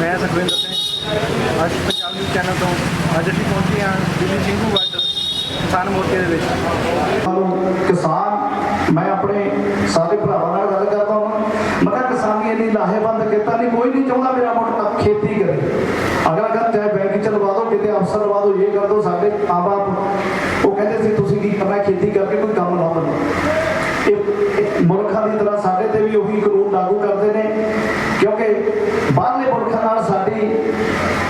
मैं सुखविंदर सिंह ਅੱਜ Punjab news channel ਤੋਂ ਅੱਜ ਅਸੀਂ ਪਹੁੰਚੇ ਹਾਂ ਦਿੱਲੀ ਸਿੰਘੂ ਬਾਰਡਰ ਕਿਸਾਨ ਮੋਰਚੇ ਦੇ ਵਿੱਚ। किसान मैं अपने सारे भरावां नाल गल करदा हां, मैं कहा किसानी इन्नी लाहेबंद किता नहीं, कोई नहीं चाहता मेरा मुल्क खेती करे। अगला कहता चाहे बैंक च लवा दो, किते अफसर लवा दो, ये कर दो। साडे मां बाप वो कहते सी तुसीं की करना, खेती करके कोई काम ना बनो। मुल्कां की तरह साडे ते भी उही कानून लागू करते हैं, क्योंकि बाहरले मुल्कां नाल साडी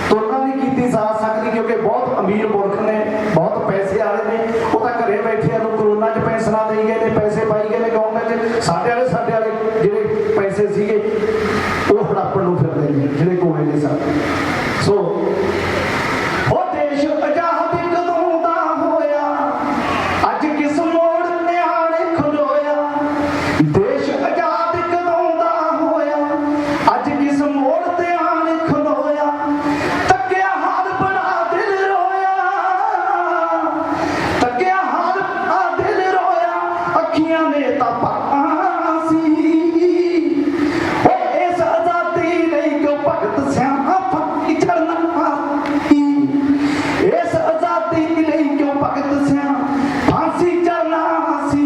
तुलना नहीं की जा सकती, क्योंकि बहुत अमीर मुल्क ने, बहुत पैसे वाले ने, वो तो घरे बैठे करोना च पेंशना दे गए ने, पैसे पाई गए ने गवर्नमेंट। साडे वाले जिहड़े पैसे सीगे वो हड़प्पण नूं फिरदे ने, जिहड़े कोले ने साडे। सो वो देश आजाद कदों दा होया, अज किस मोड़ ते आणे खलोया। देश आजाद कदों दा होया, अज किस मोड़ ते आणे खलोया। तकिया हाल बड़ा दिल रोया, तकिया हाल बड़ा दिल रोया। अखियां ने तां पाकां सी, ओ इस आजादी लई क्यों भगत सियां फक्की चढ़ना सी। इस आजादी लई क्यों भगत सियां फांसी चढ़ना सी।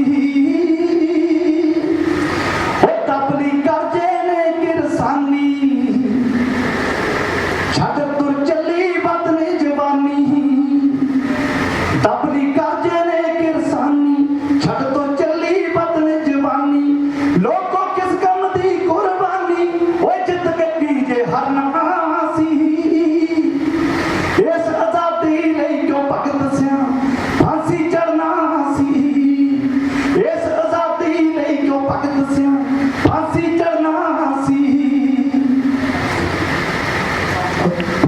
ओ तबली करजे ने किरसानी, छड़ तुर चली बदले जवानी। तबली करजे ने किरसानी, छड़ तुर चली बदले जवानी। लोगों किस गम दी कुर्बानी, ओए जित गई जे हरना सी। इस आजादी लई क्यों भगत सियां फांसी चढ़ना सी। इस आजादी लई क्यों भगत सियां फांसी चढ़ना सी।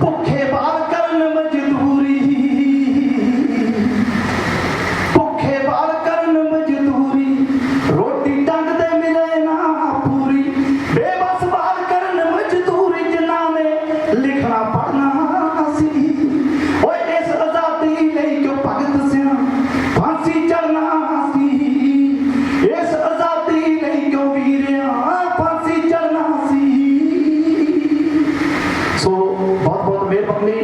भुखे बाल करन मजदूरी, भुखे बाल करन मजदूरी। रोटी डंग दे मिले ना पूरी, बेबस बाल करन मजदूरी। जिन्हां ने लिखना पढ़ना सी, ओए इस आजादी लई क्यों भगत सियां फांसी चढ़ना सी। इस आजादी लई क्यों वीरियां फांसी चढ़ना सी। सो बहुत बहुत मेहरबानी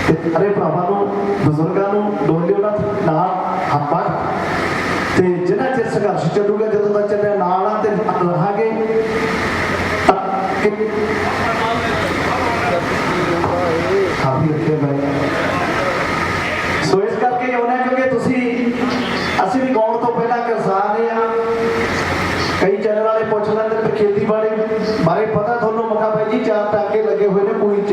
ते अरे भरावां नूं, बजुर्गां नूं डोले उन्हां नाल हੱਥ पा ते जिन्ना चिर संघर्ष चलूगा, जदों तक ਚੱਲਿਆ ਨਾਲ आ ते रहांगे। काफी रखे भाई। सो इस करके आउणा, क्योंकि तुसीं असीं भी गाउण तो पहला किसान ही हाँ। कई चैनल वाले पुछ लैंदे ने खेतीबाड़ी बारे पता तुहानूं? मैं कहा भाई जी 4 टाके लगे हुए ने पूरी च।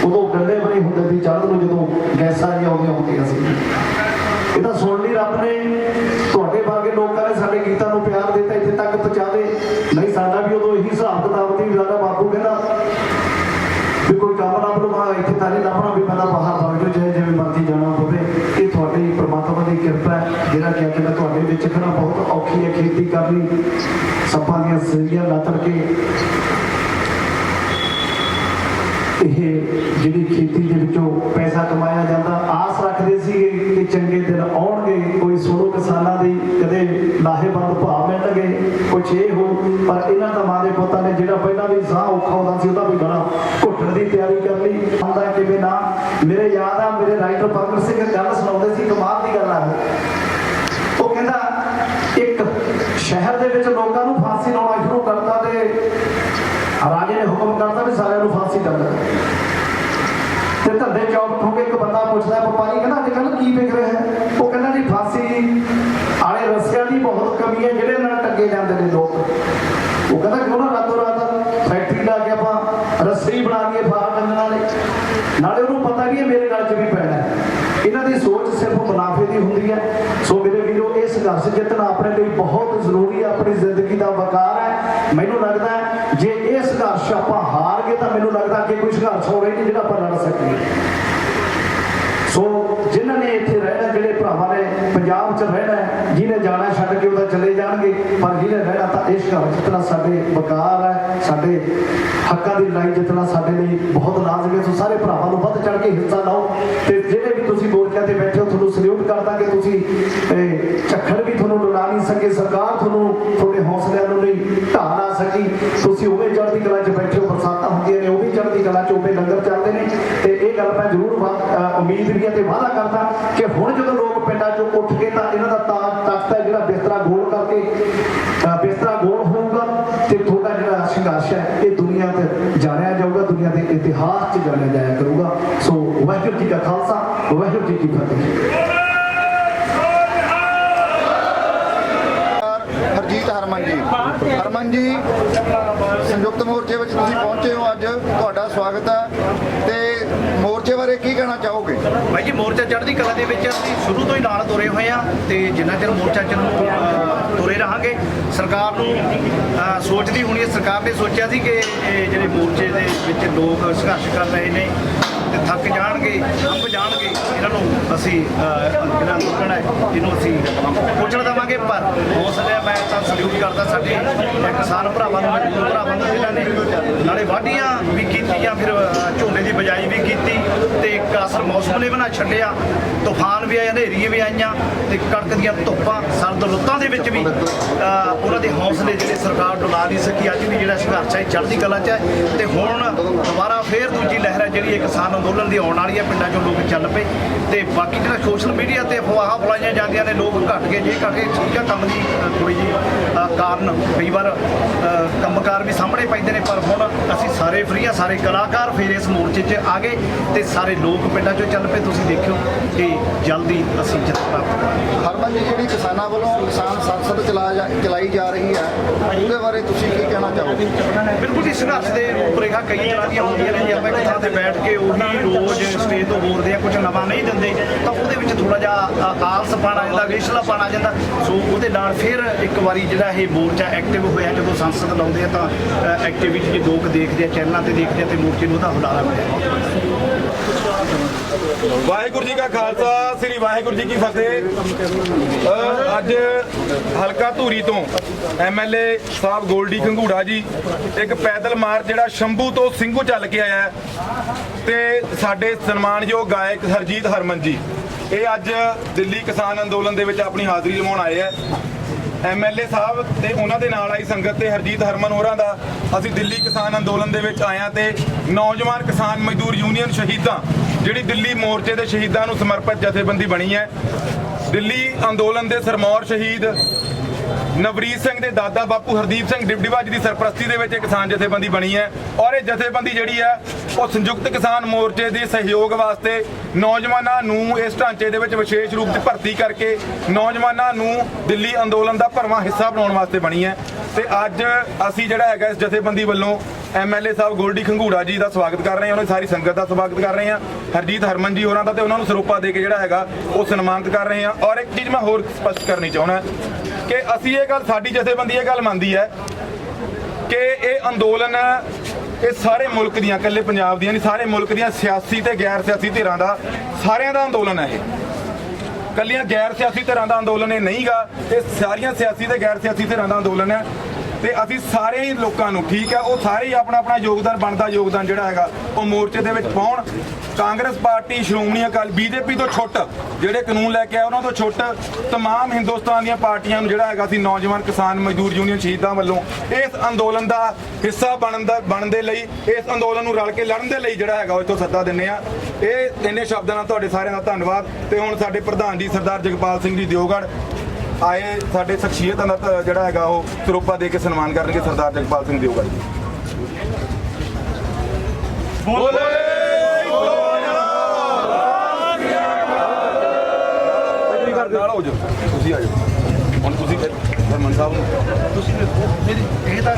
उदों गंढे बने हुंदे सी चढ़न नूं, जदों गैसां जी आउंदियां हुंदियां सी। ये तो सुन ली रब ने, तुहाडे वर्गे लोकां ने साडे गीतां नूं प्यार दित्ता, इत्थे तक पहुंचा दे। नहीं साडा भी उदों यही हिसाब किताब सी। साडा बापू कहंदा भी कोई काम ना लभा, इत्थे तां नहीं लभना, भी मैं बाहर वग जाओ, चाहे जिवें मर्जी जाना पवे। ये तुहाडी परमात्मा दी किरपा है, जिहड़ा कि अज मैं तुहाडे विच खड़ा। बहुत औखी है खेती करनी, सप्पां दीयां सरियां लतड़ के जिहड़ी खेती दे विचों पैसा कमाया जाता। आस रखते सी कि चंगे दिन आउणगे, कोई सोलो किसानां दी कदे लाहेबंद भाव मिलणगे, कुछ ये हो। पर इन्हां दा मां दे पुत्तां ने जिहड़ा पहिलां भी साह औखा हुंदा सी, उहदा भी गला घुट्टण दी तैयारी कर लई। आंदा किवें ना, मेरे याद आ मेरे राइटर भगत सिंह गल सुणाउंदे सी, कमाल दी गल आ। वो कहंदा एक शहर दे विच लोकां नूं फांसी लाउणा शुरू करता ते राजे ने हुक्म करता भी सारिਆਂ ਨੂੰ फांसी कर दो। ते धंधे चौपट हो गए। एक बंदा पुछदा व्यापारी, कहना अजकल की विक रहा है? वो कहना जी फांसी आले रस्सियां की बहुत कमी है, जिहड़े नाल टंगे जाते हैं लोग। वो कहना क्यों ना रातों रात फैक्ट्री ला के आपां रस्सी बना के फार टंगण वाले, नाले उहनूं पता भी है मेरे गल च भी पैना है। इन्हां दी सोच सिर्फ मुनाफे की हुंदी है। सो मेरे वीरों, ये संघर्ष जितना अपने लिए बहुत जरूरी है, अपनी जिंदगी का वकार है। मैनूं लगदा है जे ये संघर्ष आपां हार गए तो मैनूं लगदा कि कोई संघर्ष होगा ही नहीं जिहड़ा आपां लड़ सकीए। सो जिन्हां ने इत्थे रहना, जिहड़े भरावां ने पंजाब च रहना है, जिन्हें जाना छड्ड के उहदा चले जाणगे, पर जिन्हें रहना तो इस घर जितना साडे वकार है, साडे हक्कां दी लड़ाई जितना साडे लई बहुत लाजमी है। सो सारे भरावां नूं वध चढ़ के हिस्सा लाओ। ते जिहड़े भी तुसीं मोर्चिਆਂ ते बैठे हो, तुहानूं सल्यूट करदा कि तुसीं झक्खड़ भी तुहानूं डुला नहीं सके, सरकार तुहानूं तुहाडे हौसलिਆਂ ਨੂੰ नहीं ਢਾਹ ना सकी। तुसीं उवें चढ़दी कला च बैठे हो, बरसातां हुंदियां ने, ਕਲਾ ਚੋਪੇ ਲੰਗਰ ਚੱਲਦੇ ਨੇ ਤੇ ਇਹ ਗੱਲ ਮੈਂ ਜ਼ਰੂਰ ਉਮੀਦ ਵੀ ਹੈ ਤੇ ਵਾਅਦਾ ਕਰਦਾ ਕਿ ਹੁਣ ਜਦੋਂ ਲੋਕ ਪਿੰਡਾਂ ਚੋਂ ਉੱਠ ਕੇ ਤਾਂ ਇਹਨਾਂ ਦਾ ਤਖਤ ਹੈ ਜਿਹੜਾ ਬਿਸਤਰਾ ਗੋਲ ਕਰਕੇ ਬਿਸਤਰਾ ਗੋਲ ਹੋਊਗਾ ਤੇ ਤੁਹਾਡਾ ਜਿਹੜਾ ਸੰਘਰਸ਼ ਹੈ ਇਹ ਦੁਨੀਆ ਤੇ ਜਾਣਿਆ ਜਾਊਗਾ, ਦੁਨੀਆ ਦੇ ਇਤਿਹਾਸ 'ਚ ਜਾਣਿਆ ਜਾਇਆ ਕਰੂਗਾ। ਸੋ ਵਾਹਿਗੁਰੂ ਜੀ ਕਾ ਖਾਲਸਾ, ਵਾਹਿਗੁਰੂ ਜੀ ਕੀ ਫਤਿਹ। ਹਰਜੀਤ ਹਰਮਨ ਜੀ ਸੰਯੁਕਤ ਮੋਰਚੇ ਵਿੱਚ ਤੁਸੀਂ ਪਹੁੰਚੇ ਹੋ, ਅੱਜ ਤੁਹਾਡਾ ਸਵਾਗਤ ਹੈ ਤੇ ਮੋਰਚੇ ਬਾਰੇ ਕੀ ਕਹਿਣਾ ਚਾਹੋਗੇ? ਭਾਈ ਜੀ ਮੋਰਚਾ ਚੜ੍ਹਦੀ ਕਲਾ ਦੇ ਵਿੱਚ ਅਸੀਂ ਸ਼ੁਰੂ ਤੋਂ ਹੀ ਨਾਲ ਤੁਰੇ ਹੋਏ ਆ ਤੇ ਜਿੰਨਾ ਚਿਰ ਮੋਰਚਾ ਤੁਰੇ ਰਹਾਂਗੇ। ਸਰਕਾਰ ਨੂੰ ਸੋਚਦੀ ਹੋਣੀ ਹੈ, ਸਰਕਾਰ ਨੇ ਸੋਚਿਆ ਸੀ ਕਿ ਇਹ ਜਿਹੜੇ ਮੋਰਚੇ ਦੇ ਵਿੱਚ ਲੋਕ ਸੰਘਰਸ਼ ਕਰ ਰਹੇ ਨੇ ਤੇ ਥੱਕ ਜਾਣਗੇ, ਅੰਬ ਜਾਣਗੇ, ਇਹਨਾਂ ਨੂੰ ਅਸੀਂ ਜਿਹੜਾ ਅੰਦੋਲਨ ਹੈ ਇਹਨੂੰ ਅਸੀਂ ਪੁੱਛਣ ਦੇਵਾਂਗੇ। ਪਰ ਹੌਸਲਾ ਮੈਂ ਤਾਂ ਸਲੂਟ ਕਰਦਾ ਸਾਡੇ ਕਿਸਾਨ ਭਰਾਵਾਂ ਨੂੰ, ਮਜ਼ਦੂਰ ਭਰਾਵਾਂ ਨੂੰ ਜਿਨ੍ਹਾਂ ਨੇ ਨਾਲੇ ਵਾਢੀਆਂ ਵੀ ਕੀਤੀਆਂ, ਫਿਰ ਝੋਨੇ ਦੀ ਬਿਜਾਈ ਵੀ ਕੀਤੀ ਤੇ ਕਾਸਰ ਮੌਸਮ ਨੇ ਵੀ ਨਾ ਛੱਡਿਆ, ਤੂਫਾਨ ਵੀ ਆਏ, ਹਨੇਰੀਆਂ ਵੀ ਆਈਆਂ ਤੇ ਕਣਕ ਦੀਆਂ ਧੁੱਪਾਂ ਸਰਦ ਰੁੱਤਾਂ ਦੇ ਵਿੱਚ ਵੀ ਉਹਨਾਂ ਦੇ ਹੌਸਲੇ ਜਿਹੜੇ ਸਰਕਾਰ ਡੁਲਾ ਨਹੀਂ ਸਕੀ। ਅੱਜ ਵੀ ਜਿਹੜਾ ਸੰਘਰਸ਼ ਹੈ ਚੜ੍ਹਦੀ ਕਲਾ 'ਚ ਹੈ ਤੇ ਹੁਣ ਦੁਬਾਰਾ ਫੇਰ ਦੂਜੀ ਲਹਿਰ ਹੈ ਜਿਹੜੀ ਕਿਸਾਨ ਅੰਦੋਲਨ ਦੀ ਆਉਣ ਵਾਲੀ ਹੈ। ਪਿੰਡਾਂ 'ਚੋਂ ਲੋਕ ਚੱਲ ਪਏ ਤੇ ਬਾਕੀ ਜਿਹੜਾ ਸੋਸ਼ਲ ਮੀਡੀਆ ਤੇ ਅਫਵਾਹਾਂ ਫੈਲਾਈਆਂ ਜਾਂਦੀਆਂ ਨੇ, ਲੋਕ ਘੱਟ ਗਏ, ਜੇ ਘੱਟ ਗਏ ਠੀਕ ਹੈ, ਕੰਮ ਦੀ ਥੋੜ੍ਹੀ ਜਿਹੀ ਕਾਰਨ ਕਈ ਵਾਰ ਕੰਮਕਾਰ ਵੀ ਸਾਹਮਣੇ ਪੈਂਦੇ ਨੇ। ਪਰ ਹੁਣ ਅਸੀਂ ਸਾਰੇ ਫਰੀ ਆ, ਸਾਰੇ ਕਲਾਕਾਰ ਫਿਰ ਇਸ ਮੋਰਚੇ 'ਚ ਆ ਗਏ ਤੇ ਸਾਰੇ ਲੋਕ ਪਿੰਡਾਂ 'ਚੋਂ ਚੱਲ ਪਏ। ਤੁਸੀਂ ਦੇਖਿਓ ਕਿ ਜਲਦੀ ਅਸੀਂ ਜਿੱਤ ਪ੍ਰਾਪਤ ਕਰਾਂਗੇ। ਹਰਮਨ ਜੀ, ਜਿਹੜੀ ਕਿਸਾਨਾਂ ਵੱਲੋਂ ਕਿਸਾਨ ਸੰਸਦ ਚਲਾਈ ਜਾ ਰਹੀ ਹੈ, ਉਹਦੇ ਬਾਰੇ ਤੁਸੀਂ ਕੀ ਕਹਿਣਾ ਚਾਹੋਗੇ? ਬਿਲਕੁਲ ਜੀ, ਸੰਘਰਸ਼ ਦੇ ਰੂਪਰੇਖਾ ਕਈ ਤਰ੍ਹਾਂ ਦੀਆਂ ਹੁੰਦੀਆਂ ਨੇ। ਜੇ ਆਪਾਂ ਇੱਕ ਥਾਂ ਤੇ ਬੈਠ ਕੇ ਉਹੀ ਰੋਜ਼ ਸਟੇਜ ਤੋਂ ਬੋਲਦੇ ਆ, ਕੁਝ ਨਵਾਂ ਨਹੀਂ ਦਿੰਦੇ ਤਾਂ ਉਹਦੇ ਵਿੱਚ ਥੋੜਾ ਜਿਹਾ ਆਲਸ ਪਾਣਾ ਜਾਂਦਾ, ਵਿਸ਼ਲਾ ਪਾਣਾ ਜਾਂਦਾ। ਸੋ ਉਹਦੇ ਨਾਲ ਫਿਰ ਇੱਕ ਵਾਰੀ ਜਿਹੜਾ ਇਹ ਮੋਰਚਾ ਐਕਟਿਵ ਹੋਇਆ, ਜਦੋਂ ਸੰਸਦ ਲਾਉਂਦੇ ਆ ਤਾਂ ਐਕਟੀਵਿਟੀ ਜੇ ਲੋਕ ਦੇਖਦੇ ਆ, ਚੈਨਲਾਂ ਤੇ ਦੇਖਦੇ ਆ ਤੇ ਮੋਰਚੇ ਨੂੰ ਉਹਦਾ ਹੁਲਾਰਾ ਮਿਲਿਆ। ਵਾਹਿਗੁਰੂ ਜੀ ਕਾ ਖਾਲਸਾ, ਸ੍ਰੀ ਵਾਹਿਗੁਰੂ ਜੀ ਕੀ ਫਤਿਹ। ਅੱਜ ਹਲਕਾ ਧੂਰੀ ਤੋਂ ਐਮਐਲਏ ਸਾਹਿਬ ਗੋਲਡੀ ਘੰਗੂੜਾ ਜੀ ਇੱਕ ਪੈਦਲ ਮਾਰਚ ਜਿਹੜਾ ਸ਼ੰਭੂ ਤੋਂ ਸਿੰਘੂ ਚੱਲ ਕੇ ਆਇਆ ਤੇ ਸਾਡੇ ਸਨਮਾਨਯੋਗ ਗਾਇਕ ਹਰਜੀਤ ਹਰਮਨ ਜੀ ਇਹ ਅੱਜ ਦਿੱਲੀ ਕਿਸਾਨ ਅੰਦੋਲਨ ਦੇ ਵਿੱਚ ਆਪਣੀ ਹਾਜ਼ਰੀ ਲਵਾਉਣ ਆਏ ਹੈ। ਐਮਐਲਏ ਸਾਹਿਬ ਤੇ ਉਹਨਾਂ ਦੇ ਨਾਲ ਆਈ ਸੰਗਤ ਤੇ ਹਰਜੀਤ ਹਰਮਨ ਹੋਰਾਂ ਦਾ ਅਸੀਂ ਦਿੱਲੀ ਕਿਸਾਨ ਅੰਦੋਲਨ ਦੇ ਵਿੱਚ ਆਇਆ ਤੇ ਨੌਜਵਾਨ ਕਿਸਾਨ ਮਜ਼ਦੂਰ ਯੂਨੀਅਨ ਸ਼ਹੀਦਾਂ ਜਿਹੜੀ ਦਿੱਲੀ ਮੋਰਚੇ ਦੇ ਸ਼ਹੀਦਾਂ ਨੂੰ ਸਮਰਪਿਤ ਜਥੇਬੰਦੀ ਬਣੀ ਹੈ। ਦਿੱਲੀ ਅੰਦੋਲਨ ਦੇ ਸਰਮੌਰ ਸ਼ਹੀਦ ਨਵਰੀਤ ਸਿੰਘ ਦੇ ਦਾਦਾ ਬਾਪੂ ਹਰਦੀਪ ਸਿੰਘ ਡਿਬਡੀਵਾ ਜੀ ਦੀ ਸਰਪ੍ਰਸਤੀ ਦੇ ਵਿੱਚ ਇਹ ਕਿਸਾਨ ਜਥੇਬੰਦੀ ਬਣੀ ਹੈ ਔਰ ਇਹ ਜਥੇਬੰਦੀ ਜਿਹੜੀ ਹੈ ਉਹ ਸੰਯੁਕਤ ਕਿਸਾਨ ਮੋਰਚੇ ਦੇ ਸਹਿਯੋਗ ਵਾਸਤੇ ਨੌਜਵਾਨਾਂ ਨੂੰ ਇਸ ਢਾਂਚੇ ਦੇ ਵਿੱਚ ਵਿਸ਼ੇਸ਼ ਰੂਪ 'ਚ ਭਰਤੀ ਕਰਕੇ ਨੌਜਵਾਨਾਂ ਨੂੰ ਦਿੱਲੀ ਅੰਦੋਲਨ ਦਾ ਭਰਵਾਂ ਹਿੱਸਾ ਬਣਾਉਣ ਵਾਸਤੇ ਬਣੀ ਹੈ। ਤੇ ਅੱਜ ਅਸੀਂ ਜਿਹੜਾ ਹੈਗਾ ਇਸ ਜਥੇਬੰਦੀ ਵੱਲੋਂ ਐਮਐਲਏ ਸਾਹਿਬ ਗੋਲਡੀ ਘੰਗੂੜਾ ਜੀ ਦਾ ਸਵਾਗਤ ਕਰ ਰਹੇ ਹਾਂ, ਉਹਨਾਂ ਦੀ ਸਾਰੀ ਸੰਗਤ ਦਾ ਸਵਾਗਤ ਕਰ ਰਹੇ ਹਾਂ, ਹਰਜੀਤ ਹਰਮਨ ਜੀ ਹੋਰਾਂ ਦਾ ਤੇ ਉਹਨਾਂ ਨੂੰ ਸਰੋਪਾ ਦੇ ਕੇ ਜਿਹੜਾ ਹੈਗਾ ਉਹ ਸਨਮਾਨਿਤ ਕਰ ਰਹੇ ਹਾਂ। ਔਰ ਇੱਕ ਚੀਜ਼ ਮੈਂ ਹੋਰ ਸਪਸ਼ਟ ਕਰਨੀ ਚਾਹੁੰਦਾ ਕਿ ਅਸੀਂ ਇਹ ਗੱਲ, ਸਾਡੀ ਜਥੇਬੰਦੀ ਇਹ ਗੱਲ ਮੰਨਦੀ ਹੈ ਕਿ ਇਹ ਅੰਦੋਲਨ ਇਹ ਸਾਰੇ ਮੁਲਕ ਦੀਆਂ, ਇਕੱਲੇ ਪੰਜਾਬ ਦੀਆਂ ਨਹੀਂ, ਸਾਰੇ ਮੁਲਕ ਦੀਆਂ ਸਿਆਸੀ ਤੇ ਗੈਰ ਸਿਆਸੀ ਧਿਰਾਂ ਦਾ ਸਾਰਿਆਂ ਦਾ ਅੰਦੋਲਨ ਹੈ। ਇਹ ਇਕੱਲੀਆਂ ਗੈਰ ਸਿਆਸੀ ਧਿਰਾਂ ਦਾ ਅੰਦੋਲਨ ਇਹ ਨਹੀਂਗਾ, ਇਹ ਸਾਰੀਆਂ ਸਿਆਸੀ ਤੇ ਗੈਰ ਸਿਆਸੀ ਧਿਰਾਂ ਦਾ ਅੰਦੋਲਨ ਹੈ। ਤੇ ਅਸੀਂ ਸਾਰੇ ਹੀ ਲੋਕਾਂ ਨੂੰ, ਠੀਕ ਹੈ, ਉਹ ਸਾਰੇ ਹੀ ਆਪਣਾ ਆਪਣਾ ਯੋਗਦਾਨ, ਬਣਦਾ ਯੋਗਦਾਨ ਜਿਹੜਾ ਹੈਗਾ ਉਹ ਮੋਰਚੇ ਦੇ ਵਿੱਚ ਪਾਉਣ। ਕਾਂਗਰਸ ਪਾਰਟੀ, ਸ਼੍ਰੋਮਣੀ ਅਕਾਲੀ, ਬੀਜੇਪੀ ਤੋਂ ਛੁੱਟ ਜਿਹੜੇ ਕਾਨੂੰਨ ਲੈ ਕੇ ਆਏ ਉਹਨਾਂ ਤੋਂ ਛੁੱਟ ਤਮਾਮ ਹਿੰਦੁਸਤਾਨ ਦੀਆਂ ਪਾਰਟੀਆਂ ਨੂੰ ਜਿਹੜਾ ਹੈਗਾ ਅਸੀਂ ਨੌਜਵਾਨ ਕਿਸਾਨ ਮਜ਼ਦੂਰ ਯੂਨੀਅਨ ਸ਼ਹੀਦਾਂ ਵੱਲੋਂ ਇਸ ਅੰਦੋਲਨ ਦਾ ਹਿੱਸਾ ਬਣਨ ਦੇ ਲਈ, ਇਸ ਅੰਦੋਲਨ ਨੂੰ ਰਲ ਕੇ ਲੜਨ ਦੇ ਲਈ ਜਿਹੜਾ ਹੈਗਾ ਉਹ ਇੱਥੋਂ ਸੱਦਾ ਦਿੰਦੇ ਆ। ਇਹ ਇੰਨੇ ਸ਼ਬਦਾਂ ਨਾਲ ਤੁਹਾਡੇ ਸਾਰਿਆਂ ਦਾ ਧੰਨਵਾਦ। ਤੇ ਹੁਣ ਸਾਡੇ ਪ੍ਰਧਾਨ ਜੀ ਸਰਦਾਰ ਜਗਪਾਲ ਸਿੰਘ ਜੀ ਦਿਓਗੜ੍ਹ ਆਏ, ਸਾਡੇ ਸ਼ਖਸੀਅਤਾਂ ਦਾ ਜਿਹੜਾ ਹੈਗਾ ਉਹ ਸਰੋਪਾ ਦੇ ਕੇ ਸਨਮਾਨ ਕਰਨਗੇ। ਸਰਦਾਰ ਜਗਪਾਲ ਸਿੰਘ ਦਿਓਗੜ੍ਹ ਜੀ। ਨਾਲ ਹੋ ਜਾਓ, ਤੁਸੀਂ ਆ ਜਾਓ ਹੁਣ, ਤੁਸੀਂ ਹਰਮਨ ਸਾਹਿਬ ਨੂੰ ਤੁਸੀਂ ਇਹ ਤਾਂ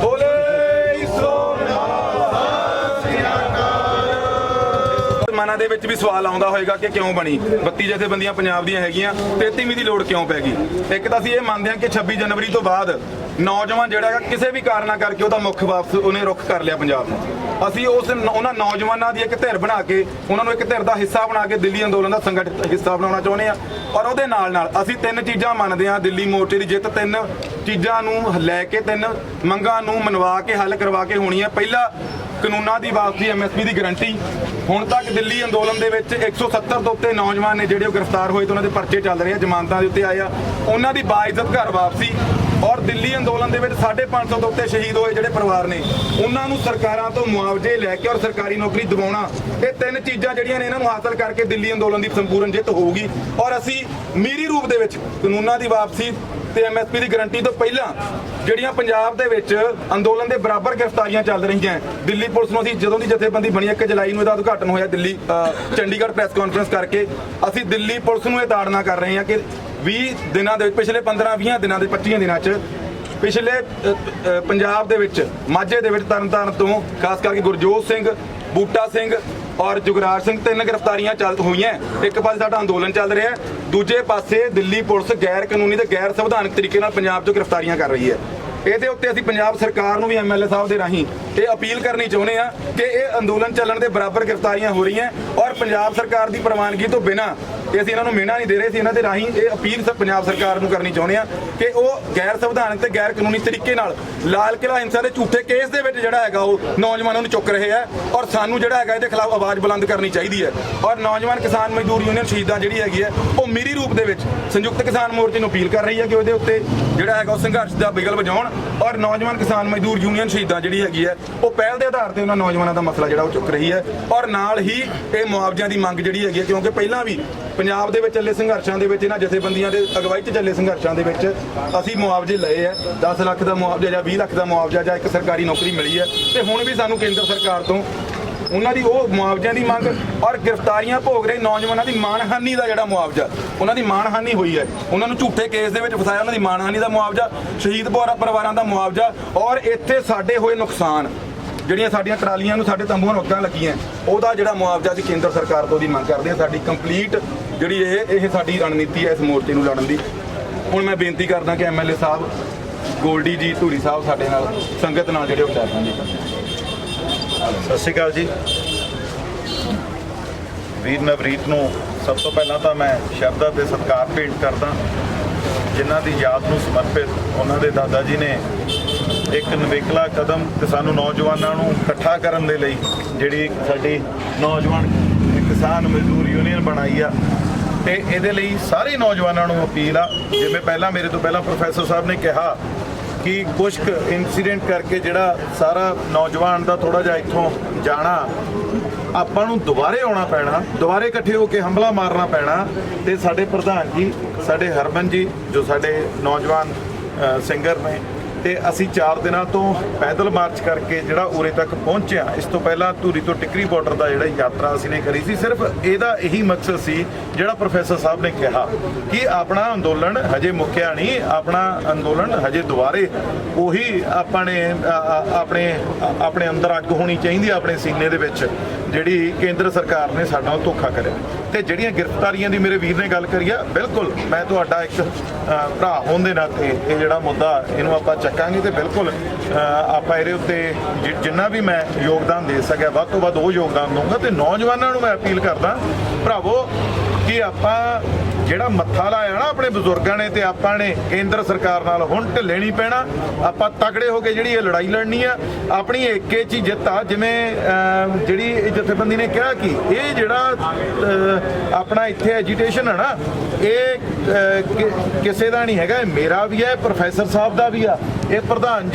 ਬੋਲੇ ਮਨਾਂ ਦੇ ਵਿੱਚ ਵੀ ਸਵਾਲ ਆਉਂਦਾ ਹੋਏਗਾ ਕਿ ਕਿਉਂ ਬਣੀ 32 ਜਥੇਬੰਦੀਆਂ ਪੰਜਾਬ ਦੀਆਂ ਹੈਗੀਆਂ, 33ਵੀਂ ਦੀ ਲੋੜ ਕਿਉਂ ਪੈ ਗਈ। ਇੱਕ ਤਾਂ ਅਸੀਂ ਇਹ ਮੰਨਦੇ ਹਾਂ ਕਿ 26 ਜਨਵਰੀ ਤੋਂ ਬਾਅਦ ਨੌਜਵਾਨ ਜਿਹੜਾ ਹੈਗਾ ਕਿਸੇ ਵੀ ਕਾਰਨਾਂ ਕਰਕੇ ਉਹਦਾ ਮੁੱਖ ਵਾਪਸ ਉਹਨੇ ਰੁੱਖ ਕਰ ਲਿਆ ਪੰਜਾਬ ਨੂੰ। ਅਸੀਂ ਉਹਨਾਂ ਨੌਜਵਾਨਾਂ ਦੀ ਇੱਕ ਧਿਰ ਬਣਾ ਕੇ, ਉਹਨਾਂ ਨੂੰ ਇੱਕ ਧਿਰ ਦਾ ਹਿੱਸਾ ਬਣਾ ਕੇ ਦਿੱਲੀ ਅੰਦੋਲਨ ਦਾ ਸੰਗਠਿਤ ਹਿੱਸਾ ਬਣਾਉਣਾ ਚਾਹੁੰਦੇ ਆ। ਔਰ ਉਹਦੇ ਨਾਲ ਨਾਲ ਅਸੀਂ 3 ਚੀਜ਼ਾਂ ਮੰਨਦੇ ਹਾਂ ਦਿੱਲੀ ਮੋਰਚੇ ਦੀ ਜਿੱਤ 3 ਚੀਜ਼ਾਂ ਨੂੰ ਲੈ ਕੇ, 3 ਮੰਗਾਂ ਨੂੰ ਮਨਵਾ ਕੇ, ਹੱਲ ਕਰਵਾ ਕੇ ਹੋਣੀ ਹੈ। ਪਹਿਲਾ, ਕਾਨੂੰਨਾਂ ਦੀ ਵਾਪਸੀ, ਐਮਐਸਪੀ ਦੀ ਗਰੰਟੀ। ਹੁਣ ਤੱਕ ਦਿੱਲੀ ਅੰਦੋਲਨ ਦੇ ਵਿੱਚ 170 ਤੋਂ ਉੱਤੇ ਨੌਜਵਾਨ ਨੇ ਜਿਹੜੇ ਉਹ ਗ੍ਰਿਫਤਾਰ ਹੋਏ ਤੇ ਉਹਨਾਂ ਦੇ ਪਰਚੇ ਚੱਲ ਰਹੇ ਆ, ਜ਼ਮਾਨਤਾਂ ਦੇ ਉੱਤੇ ਆਏ ਆ, ਉਹਨਾਂ ਦੀ ਬਾਇਜ਼ਤ ਘਰ ਵਾਪਸੀ। ਔਰ ਦਿੱਲੀ ਅੰਦੋਲਨ ਦੇ ਵਿੱਚ 550 ਤੋਂ ਉੱਤੇ ਸ਼ਹੀਦ ਹੋਏ ਜਿਹੜੇ ਪਰਿਵਾਰ ਨੇ ਉਹਨਾਂ ਨੂੰ ਸਰਕਾਰਾਂ ਤੋਂ ਮੁਆਵਜ਼ੇ ਲੈ ਕੇ ਔਰ ਸਰਕਾਰੀ ਨੌਕਰੀ ਦਿਵਾਉਣਾ, ਇਹ ਤਿੰਨ ਚੀਜ਼ਾਂ ਜਿਹੜੀਆਂ ਨੇ ਇਹਨਾਂ ਨੂੰ ਹਾਸਲ ਕਰਕੇ ਦਿੱਲੀ ਅੰਦੋਲਨ ਦੀ ਸੰਪੂਰਨ ਜਿੱਤ ਹੋਊਗੀ। ਔਰ ਅਸੀਂ ਮੀਰੀ ਰੂਪ ਦੇ ਵਿੱਚ ਕਾਨੂੰਨਾਂ ਦੀ ਵਾਪਸੀ ਤੇ MSP ਦੀ ਗਾਰੰਟੀ ਤੋਂ ਪਹਿਲਾਂ ਜਿਹੜੀਆਂ ਪੰਜਾਬ ਦੇ ਵਿੱਚ ਅੰਦੋਲਨ ਦੇ ਬਰਾਬਰ ਗ੍ਰਿਫਤਾਰੀਆਂ ਚੱਲ ਰਹੀਆਂ, ਦਿੱਲੀ ਪੁਲਿਸ ਨੂੰ ਅਸੀਂ ਜਦੋਂ ਦੀ ਜਥੇਬੰਦੀ ਬਣੀ 1 ਜੁਲਾਈ ਨੂੰ ਇਹਦਾ ਉਦਘਾਟਨ ਹੋਇਆ ਦਿੱਲੀ ਚੰਡੀਗੜ੍ਹ ਪ੍ਰੈਸ ਕਾਨਫਰੰਸ ਕਰਕੇ, ਅਸੀਂ ਦਿੱਲੀ ਪੁਲਿਸ ਨੂੰ ਇਹ ਤਾੜਨਾ ਕਰ ਰਹੇ ਹਾਂ ਕਿ 20 ਦਿਨਾਂ ਦੇ ਵਿੱਚ ਪਿਛਲੇ 15-20 ਦਿਨਾਂ ਦੇ 25 ਦਿਨਾਂ 'ਚ ਪਿਛਲੇ ਪੰਜਾਬ ਦੇ ਵਿੱਚ ਮਾਝੇ ਦੇ ਵਿੱਚ ਤਰਨਤਾਰਨ ਤੋਂ ਖਾਸ ਕਰਕੇ ਗੁਰਜੋਤ ਸਿੰਘ, ਬੂਟਾ ਸਿੰਘ ਔਰ ਜੁਗਰਾਜ ਸਿੰਘ 3 ਗ੍ਰਿਫਤਾਰੀਆਂ ਚੱਲ ਹੋਈਆਂ। ਇੱਕ ਪਾਸੇ ਸਾਡਾ ਅੰਦੋਲਨ ਚੱਲ ਰਿਹਾ, ਦੂਜੇ ਪਾਸੇ ਦਿੱਲੀ ਪੁਲਿਸ ਗੈਰ ਕਾਨੂੰਨੀ ਤੇ ਗੈਰ ਸੰਵਿਧਾਨਕ ਤਰੀਕੇ ਨਾਲ ਪੰਜਾਬ 'ਚੋਂ ਗ੍ਰਿਫਤਾਰੀਆਂ ਕਰ ਰਹੀ ਹੈ। ਇਹਦੇ ਉੱਤੇ ਅਸੀਂ ਪੰਜਾਬ ਸਰਕਾਰ ਨੂੰ ਵੀ MLA ਸਾਹਿਬ ਦੇ ਰਾਹੀਂ ਇਹ ਅਪੀਲ ਕਰਨੀ ਚਾਹੁੰਦੇ ਆ ਕਿ ਇਹ ਅੰਦੋਲਨ ਚੱਲਣ ਦੇ ਬਰਾਬਰ ਗ੍ਰਿਫਤਾਰੀਆਂ ਹੋ ਰਹੀਆਂ ਔਰ ਪੰਜਾਬ ਸਰਕਾਰ ਦੀ ਪ੍ਰਵਾਨਗੀ ਤੋਂ ਬਿਨਾਂ ਅਸੀਂ ਇਹਨਾਂ ਨੂੰ ਮਿਹਣਾ ਨਹੀਂ ਦੇ ਰਹੇ ਸੀ। ਇਹਨਾਂ ਦੇ ਰਾਹੀਂ ਇਹ ਅਪੀਲ ਪੰਜਾਬ ਸਰਕਾਰ ਨੂੰ ਕਰਨੀ ਚਾਹੁੰਦੇ ਆ ਕਿ ਉਹ ਗੈਰ ਸੰਵਿਧਾਨਕ ਤੇ ਗੈਰ ਕਾਨੂੰਨੀ ਤਰੀਕੇ ਨਾਲ ਲਾਲ ਕਿਲ੍ਹਾ ਹਿੰਸਾ ਦੇ ਝੂਠੇ ਕੇਸ ਦੇ ਵਿੱਚ ਜਿਹੜਾ ਹੈਗਾ ਉਹ ਨੌਜਵਾਨਾਂ ਨੂੰ ਚੁੱਕ ਰਹੇ ਆ ਔਰ ਸਾਨੂੰ ਜਿਹੜਾ ਹੈਗਾ ਇਹਦੇ ਖਿਲਾਫ ਆਵਾਜ਼ ਬੁਲੰਦ ਕਰਨੀ ਚਾਹੀਦੀ ਹੈ। ਔਰ ਨੌਜਵਾਨ ਕਿਸਾਨ ਮਜ਼ਦੂਰ ਯੂਨੀਅਨ ਸ਼ਹੀਦਾਂ ਜਿਹੜੀ ਹੈਗੀ ਹੈ ਉਹ ਮੀਰੀ ਰੂਪ ਦੇ ਵਿੱਚ ਸੰਯੁਕਤ ਕਿਸਾਨ ਮੋਰਚੇ ਨੂੰ ਅਪੀਲ ਕਰ ਰਹੀ ਹੈ ਕਿ ਉਹਦੇ ਉੱਤੇ ਜਿਹੜਾ ਹੈਗਾ ਉਹ ਸੰਘਰਸ਼ ਦਾ ਬਿਗਲ ਵਜਾਉਣ ਔਰ ਨੌਜਵਾਨ ਕਿਸਾਨ ਮਜ਼ਦੂਰ ਯੂਨੀਅਨ ਸ਼ਹੀਦਾਂ ਜਿਹੜੀ ਹੈਗੀ ਹੈ ਉਹ ਪਹਿਲ ਦੇ ਆਧਾਰ ਤੇ ਉਹਨਾਂ ਨੌਜਵਾਨਾਂ ਦਾ ਮਸਲਾ ਜਿਹੜਾ ਉਹ ਚੁੱਕ ਰਹੀ ਹੈ। ਔਰ ਨਾਲ ਹੀ ਇਹ ਮੁਆਵਜ਼ਿਆਂ ਦੀ ਮੰਗ ਜਿਹੜੀ ਹੈਗੀ ਹੈ, ਕਿਉਂਕਿ ਪਹਿਲਾਂ ਵੀ ਪੰਜਾਬ ਦੇ ਵਿੱਚ ਚੱਲੇ ਸੰਘਰਸ਼ਾਂ ਦੇ ਵਿੱਚ ਇਹਨਾਂ ਜਥੇਬੰਦੀਆਂ ਦੇ ਅਗਵਾਈ 'ਚ ਚੱਲੇ ਸੰਘਰਸ਼ਾਂ ਦੇ ਵਿੱਚ ਅਸੀਂ ਮੁਆਵਜ਼ੇ ਲਏ ਆ, 10 ਲੱਖ ਦਾ ਮੁਆਵਜ਼ਾ ਜਾਂ 20 ਲੱਖ ਦਾ ਮੁਆਵਜ਼ਾ ਜਾਂ ਇੱਕ ਸਰਕਾਰੀ ਨੌਕਰੀ ਮਿਲੀ ਹੈ ਤੇ ਹੁਣ ਵੀ ਸਾਨੂੰ ਕੇਂਦਰ ਸਰਕਾਰ ਤੋਂ ਉਹਨਾਂ ਦੀ ਉਹ ਮੁਆਵਜ਼ਿਆਂ ਦੀ ਮੰਗ ਔਰ ਗ੍ਰਿਫਤਾਰੀਆਂ ਭੋਗ ਰਹੇ ਨੌਜਵਾਨਾਂ ਦੀ ਮਾਣਹਾਨੀ ਦਾ ਜਿਹੜਾ ਮੁਆਵਜ਼ਾ, ਉਹਨਾਂ ਦੀ ਮਾਣਹਾਨੀ ਹੋਈ ਹੈ, ਉਹਨਾਂ ਨੂੰ ਝੂਠੇ ਕੇਸ ਦੇ ਵਿੱਚ ਫਸਾਇਆ, ਉਹਨਾਂ ਦੀ ਮਾਣਹਾਨੀ ਦਾ ਮੁਆਵਜ਼ਾ, ਸ਼ਹੀਦ ਪਰਿਵਾਰਾਂ ਦਾ ਮੁਆਵਜ਼ਾ ਔਰ ਇੱਥੇ ਸਾਡੇ ਹੋਏ ਨੁਕਸਾਨ, ਜਿਹੜੀਆਂ ਸਾਡੀਆਂ ਟਰਾਲੀਆਂ ਨੂੰ ਸਾਡੇ ਤੰਬੂਆਂ ਨੂੰ ਅੱਗਾਂ ਲੱਗੀਆਂ, ਉਹਦਾ ਜਿਹੜਾ ਮੁਆਵਜ਼ਾ ਅਸੀਂ ਕੇਂਦਰ ਸਰਕਾਰ ਤੋਂ ਦੀ ਮੰਗ ਕਰਦੇ ਹਾਂ। ਸਾਡੀ ਕੰਪਲੀਟ ਜਿਹੜੀ ਇਹ ਸਾਡੀ ਰਣਨੀਤੀ ਹੈ ਇਸ ਮੋਰਚੇ ਨੂੰ ਲੜਨ ਦੀ। ਹੁਣ ਮੈਂ ਬੇਨਤੀ ਕਰਦਾ ਕਿ MLA ਸਾਹਿਬ ਗੋਲਡੀ ਜੀ ਧੂਰੀ ਸਾਹਿਬ ਸਾਡੇ ਨਾਲ ਸੰਗਤ ਨਾਲ ਜਿਹੜੇ ਉਹ ਚਾਹਣਗੇ। ਸਤਿ ਸ਼੍ਰੀ ਅਕਾਲ ਜੀ। ਵੀਰ ਨਵਰੀਤ ਨੂੰ ਸਭ ਤੋਂ ਪਹਿਲਾਂ ਤਾਂ ਮੈਂ ਸ਼ਬਦਾਂ ਤੇ ਸਤਿਕਾਰ ਭੇਟ ਕਰਦਾ, ਜਿਨ੍ਹਾਂ ਦੀ ਯਾਦ ਨੂੰ ਸਮਰਪਿਤ ਉਹਨਾਂ ਦੇ ਦਾਦਾ ਜੀ ਨੇ ਇੱਕ ਨਿਵੇਕਲਾ ਕਦਮ ਤੇ ਸਾਨੂੰ ਨੌਜਵਾਨਾਂ ਨੂੰ ਇਕੱਠਾ ਕਰਨ ਦੇ ਲਈ ਜਿਹੜੀ ਸਾਡੀ ਨੌਜਵਾਨ ਕਿਸਾਨ ਮਜ਼ਦੂਰ ਯੂਨੀਅਨ ਬਣਾਈ ਆ ਤੇ ਇਹਦੇ ਲਈ ਸਾਰੇ ਨੌਜਵਾਨਾਂ ਨੂੰ ਅਪੀਲ ਆ। ਜਿਵੇਂ ਪਹਿਲਾਂ ਮੇਰੇ ਤੋਂ ਪਹਿਲਾਂ ਪ੍ਰੋਫੈਸਰ ਸਾਹਿਬ ਨੇ ਕਿਹਾ ਕਿ ਕੁਝ ਇਨਸੀਡੈਂਟ ਕਰਕੇ ਜਿਹੜਾ ਸਾਰਾ ਨੌਜਵਾਨ ਦਾ ਥੋੜਾ ਜਿਹਾ ਇੱਥੋਂ ਜਾਣਾ, ਆਪਾਂ ਨੂੰ ਦੁਬਾਰੇ ਆਉਣਾ ਪੈਣਾ, ਦੁਬਾਰੇ ਇਕੱਠੇ ਹੋ ਕੇ ਹੰਭਲਾ ਮਾਰਨਾ ਪੈਣਾ। ਤੇ ਸਾਡੇ ਪ੍ਰਧਾਨ ਜੀ, ਸਾਡੇ ਹਰਮਨ ਜੀ ਜੋ ਸਾਡੇ ਨੌਜਵਾਨ ਸਿੰਗਰ ਨੇ, ਤੇ ਅਸੀਂ 4 ਦਿਨਾਂ ਤੋਂ ਪੈਦਲ ਮਾਰਚ ਕਰਕੇ ਜਿਹੜਾ ਉਰੇ ਤੱਕ ਪਹੁੰਚਿਆ। ਇਸ ਤੋਂ ਪਹਿਲਾਂ ਧੂਰੀ ਤੋਂ ਟਿਕਰੀ ਬਾਰਡਰ ਦਾ ਜਿਹੜਾ ਯਾਤਰਾ ਅਸੀਂ ਨੇ ਕਰੀ ਸੀ। ਸਿਰਫ ਇਹਦਾ ਇਹੀ ਮਕਸਦ ਸੀ ਜਿਹੜਾ ਪ੍ਰੋਫੈਸਰ ਸਾਹਿਬ ਨੇ ਕਿਹਾ ਕਿ ਆਪਣਾ ਅੰਦੋਲਨ ਹਜੇ ਮੁੱਕਿਆ ਨਹੀਂ, ਆਪਣਾ ਅੰਦੋਲਨ ਹਜੇ ਦੁਬਾਰੇ ਉਹੀ ਆਪਣੇ ਅੰਦਰ ਅੱਗ ਹੋਣੀ ਚਾਹੀਦੀ ਹੈ, ਆਪਣੇ ਸੀਨੇ ਦੇ ਵਿੱਚ, ਜਿਹੜੀ ਕੇਂਦਰ ਸਰਕਾਰ ਨੇ ਸਾਡਾ ਉਹ ਧੋਖਾ ਕਰਿਆ। ਤੇ ਜਿਹੜੀਆਂ ਗ੍ਰਿਫਤਾਰੀਆਂ ਦੀ ਮੇਰੇ ਵੀਰ ਨੇ ਗੱਲ ਕਰੀ ਆ, ਬਿਲਕੁਲ ਮੈਂ ਤੁਹਾਡਾ ਇੱਕ ਭਰਾ ਹੋਣ ਦੇ ਨਾਤੇ ਇਹ ਜਿਹੜਾ ਮੁੱਦਾ ਇਹਨੂੰ ਆਪਾਂ ਚੱਕਾਂਗੇ ਤੇ ਬਿਲਕੁਲ ਆਪਾਂ ਇਹਦੇ ਉੱਤੇ ਜਿੰਨਾ ਵੀ ਮੈਂ ਯੋਗਦਾਨ ਦੇ ਸਕਿਆ ਵੱਧ ਤੋਂ ਵੱਧ ਉਹ ਯੋਗਦਾਨ ਦਊਂਗਾ। ਤੇ ਨੌਜਵਾਨਾਂ ਨੂੰ ਮੈਂ ਅਪੀਲ ਕਰਦਾ, ਭਰਾਵੋ, ਕਿ ਆਪਾਂ ਜਿਹੜਾ ਮੱਥਾ ਲਾਇਆ ਨਾ ਆਪਣੇ ਬਜ਼ੁਰਗਾਂ ਨੇ ਤੇ ਆਪਾਂ ਨੇ ਕੇਂਦਰ ਸਰਕਾਰ ਨਾਲ ਹੁਣ ਢਿੱਲੇ ਨਹੀਂ ਪੈਣਾ। ਆਪਾਂ ਤਗੜੇ ਹੋ ਕੇ ਜਿਹੜੀ ਇਹ ਲੜਾਈ ਲੜਨੀ ਆ, ਆਪਣੀ ਏਕੇ 'ਚ ਹੀ ਜਿੱਤ ਆ। ਜਿਵੇਂ ਜਿਹੜੀ ਜਥੇਬੰਦੀ ਨੇ ਕਿਹਾ ਕਿ ਇਹ ਜਿਹੜਾ ਆਪਣਾ ਇੱਥੇ ਐਜੀਟੇਸ਼ਨ ਹੈ ਨਾ, ਇਹ ਕਿਸੇ ਦਾ ਨਹੀਂ ਹੈਗਾ, ਇਹ ਮੇਰਾ ਵੀ ਹੈ, ਪ੍ਰੋਫੈਸਰ ਸਾਹਿਬ ਦਾ ਵੀ ਆ, ਇਹ ਪ੍ਰਧਾਨ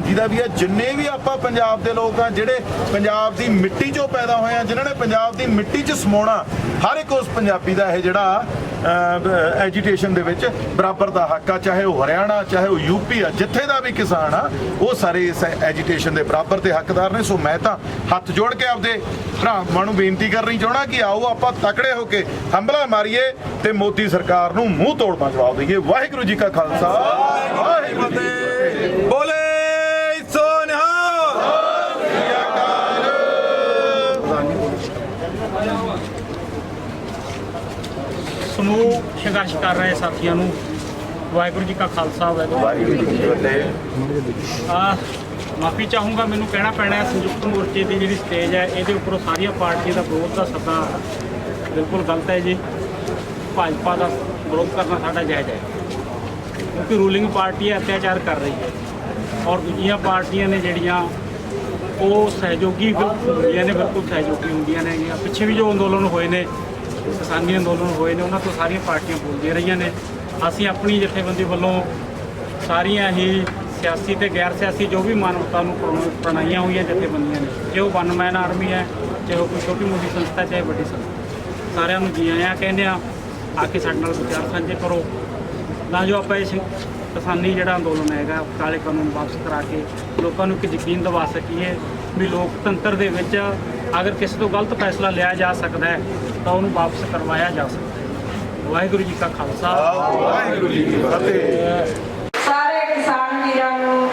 ਜੀ ਦਾ ਵੀ ਆ। ਜਿੰਨੇ ਵੀ ਆਪਾਂ ਪੰਜਾਬ ਦੇ ਲੋਕ ਆ ਜਿਹੜੇ ਪੰਜਾਬ ਦੀ ਮਿੱਟੀ 'ਚੋਂ ਪੈਦਾ ਹੋਏ ਆ, ਜਿਨ੍ਹਾਂ ਨੇ ਪੰਜਾਬ ਦੀ ਮਿੱਟੀ 'ਚ ਸਮਾਉਣਾ, ਹਰ ਇੱਕ ਉਸ ਪੰਜਾਬੀ ਦਾ ਇਹ ਜਿਹੜਾ ਐਜੀਟੇਸ਼ਨ ਦੇ ਵਿੱਚ ਬਰਾਬਰ ਦਾ ਹੱਕ ਆ। ਚਾਹੇ ਉਹ ਹਰਿਆਣਾ, ਚਾਹੇ ਉਹ UP ਆ, ਜਿੱਥੇ ਦਾ ਵੀ ਕਿਸਾਨ ਆ, ਉਹ ਸਾਰੇ ਇਸ ਐਜੀਟੇਸ਼ਨ ਦੇ ਬਰਾਬਰ ਦੇ ਹੱਕਦਾਰ ਨੇ। ਸੋ ਮੈਂ ਤਾਂ ਹੱਥ ਜੋੜ ਕੇ ਆਪਦੇ ਭਰਾਵਾਂ ਨੂੰ ਬੇਨਤੀ ਕਰਨੀ ਚਾਹਣਾ ਕਿ ਆਓ ਆਪਾਂ ਤਕੜੇ ਹੋ ਕੇ ਹੰਭਲਾ ਮਾਰੀਏ ਤੇ ਮੋਦੀ ਸਰਕਾਰ ਨੂੰ ਮੂੰਹ ਤੋੜਵਾ ਜਵਾਬ ਦਈਏ। ਵਾਹਿਗੁਰੂ ਜੀ ਕਾ ਖਾਲਸਾ, ਵਾਹਿਗੁਰੂ ਜੀ ਕੀ ਫਤਿਹ। ਬੋਲੇ ਸੋ ਨਿਹਾਲ। ਸਮੂਹ ਸੰਘਰਸ਼ ਕਰ ਰਹੇ ਸਾਥੀਆਂ ਨੂੰ ਵਾਹਿਗੁਰੂ ਜੀ ਕਾ ਖਾਲਸਾ, ਵਾਹਿਗੁਰੂ ਜੀ ਕੀ ਫਤਿਹ। ਮਾਫੀ ਚਾਹੂੰਗਾ, ਮੈਨੂੰ ਕਹਿਣਾ ਪੈਣਾ ਹੈ ਸੰਯੁਕਤ ਮੋਰਚੇ ਦੀ ਜਿਹੜੀ ਸਟੇਜ ਹੈ ਇਹਦੇ ਉੱਪਰੋਂ ਸਾਰੀਆਂ ਪਾਰਟੀਆਂ ਦਾ ਵਿਰੋਧ ਦਾ ਸੱਦਾ ਬਿਲਕੁਲ ਗਲਤ ਹੈ ਜੀ। ਭਾਜਪਾ ਦਾ ਵਿਰੋਧ ਕਰਨਾ ਸਾਡਾ ਜਾਇਜ਼ ਹੈ, ਕਿਉਂਕਿ ਰੂਲਿੰਗ ਪਾਰਟੀ ਅਤਿਆਚਾਰ ਕਰ ਰਹੀ ਹੈ ਔਰ ਦੂਜੀਆਂ ਪਾਰਟੀਆਂ ਨੇ ਜਿਹੜੀਆਂ ਉਹ ਸਹਿਯੋਗੀ ਹੁੰਦੀਆਂ ਨੇ, ਬਿਲਕੁਲ ਸਹਿਯੋਗੀ ਹੁੰਦੀਆਂ ਨੇ। ਪਿੱਛੇ ਵੀ ਜੋ ਅੰਦੋਲਨ ਹੋਏ ਨੇ, ਕਿਸਾਨੀ ਅੰਦੋਲਨ ਹੋਏ ਨੇ, ਉਹਨਾਂ ਤੋਂ ਸਾਰੀਆਂ ਪਾਰਟੀਆਂ ਬੋਲਦੀਆਂ ਰਹੀਆਂ ਨੇ। ਅਸੀਂ ਆਪਣੀ ਜਥੇਬੰਦੀ ਵੱਲੋਂ ਸਾਰੀਆਂ ਹੀ ਸਿਆਸੀ ਤੇ ਗੈਰ ਸਿਆਸੀ ਜੋ ਵੀ ਮਾਨਵਤਾ ਨੂੰ ਪ੍ਰਣਾਈਆਂ ਹੋਈਆਂ ਜਥੇਬੰਦੀਆਂ ਨੇ, ਜੇ ਉਹ ਵਨ ਮੈਨ ਆਰਮੀ ਹੈ, ਚਾਹੇ ਉਹ ਕੋਈ ਛੋਟੀ ਮੋਟੀ ਸੰਸਥਾ, ਚਾਹੇ ਵੱਡੀ ਸੰਸਥਾ, ਸਾਰਿਆਂ ਨੂੰ ਜੀ ਆਇਆਂ ਕਹਿੰਦੇ ਆ ਕੇ ਸਾਡੇ ਨਾਲ ਵਿਚਾਰ ਸਾਂਝੇ ਕਰੋ, ਤਾਂ ਜੋ ਆਪਾਂ ਇਸ ਕਿਸਾਨੀ ਜਿਹੜਾ ਅੰਦੋਲਨ ਹੈਗਾ ਕਾਲੇ ਕਾਨੂੰਨ ਵਾਪਸ ਕਰਾ ਕੇ ਲੋਕਾਂ ਨੂੰ ਇੱਕ ਯਕੀਨ ਦਿਵਾ ਸਕੀਏ ਵੀ ਲੋਕਤੰਤਰ ਦੇ ਵਿੱਚ ਅਗਰ ਕਿਸੇ ਤੋਂ ਗਲਤ ਫੈਸਲਾ ਲਿਆ ਜਾ ਸਕਦਾ ਹੈ ਤਾਂ ਉਹਨੂੰ ਵਾਪਸ ਕਰਵਾਇਆ ਜਾ ਸਕਦਾ ਹੈ। ਵਾਹਿਗੁਰੂ ਜੀ ਕਾ ਖਾਲਸਾ, ਵਾਹਿਗੁਰੂ ਜੀ ਕੀ ਫਤਿਹ। ਸਾਰੇ ਕਿਸਾਨ ਵੀਰਾਂ ਨੂੰ